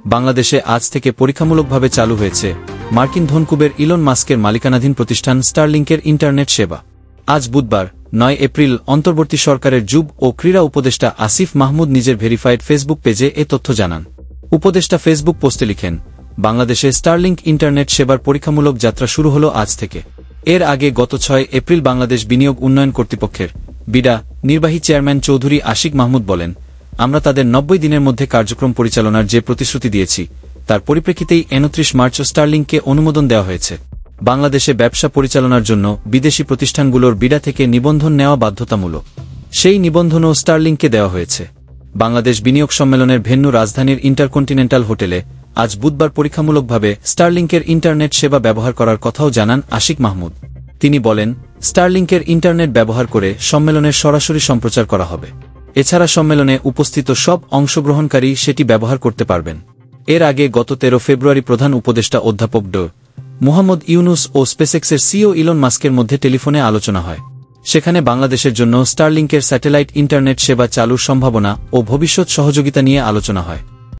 বাংলাদেশে আজ থেকে পরীক্ষামূলকভাবে চালু হয়েছে মার্কিন ধনকুবের ইলন মাস্কের মালিকানাধীন প্রতিষ্ঠান স্টারলিংকের ইন্টারনেট সেবা। আজ বুধবার 9 এপ্রিল অন্তর্বর্তী সরকারের যুব ও ক্রীড়া উপদেষ্টা আসিফ মাহমুদ নিজের ভেরিফাইড ফেসবুক পেজে এ তথ্য জানান। উপদেষ্টা ফেসবুক পোস্টে লিখেন, বাংলাদেশে স্টারলিংক ইন্টারনেট সেবার পরীক্ষামূলক যাত্রা শুরু হল আজ থেকে। এর আগে গত 6 এপ্রিল বাংলাদেশ বিনিয়োগ উন্নয়ন কর্তৃপক্ষের বিডা নির্বাহী চেয়ারম্যান চৌধুরী আশিক মাহমুদ বলেন, আমরা তাদের 90 দিনের মধ্যে কার্যক্রম পরিচালনার যে প্রতিশ্রুতি দিয়েছি তার পরিপ্রেক্ষিতেই 29 মার্চ স্টারলিংককে অনুমোদন দেওয়া হয়েছে। বাংলাদেশে ব্যবসা পরিচালনার জন্য বিদেশি প্রতিষ্ঠানগুলোর বিডা থেকে নিবন্ধন নেওয়া বাধ্যতামূলক। সেই নিবন্ধনও স্টারলিংককে দেওয়া হয়েছে। বাংলাদেশ বিনিয়োগ সম্মেলনের ভেন্যু রাজধানীর ইন্টারকন্টিনেন্টাল হোটেলে আজ বুধবার পরীক্ষামূলকভাবে স্টারলিংকের ইন্টারনেট সেবা ব্যবহার করার কথাও জানান আশিক মাহমুদ। তিনি বলেন, স্টারলিংকের ইন্টারনেট ব্যবহার করে সম্মেলনের সরাসরি সম্প্রচার করা হবে। এছাড়া সম্মেলনে উপস্থিত সব অংশগ্রহণকারী সেটি ব্যবহার করতে পারবেন। এর আগে গত 13 ফেব্রুয়ারি প্রধান উপদেষ্টা অধ্যাপক ড. মোহাম্মদ ইউনুস ও স্পেসএক্সের সিইও ইলন মাস্কের মধ্যে টেলিফোনে আলোচনা হয়। সেখানে বাংলাদেশের জন্য স্টারলিংকের স্যাটেলাইট ইন্টারনেট সেবা চালুর সম্ভাবনা ও ভবিষ্যৎ সহযোগিতা নিয়ে আলোচনা হয়।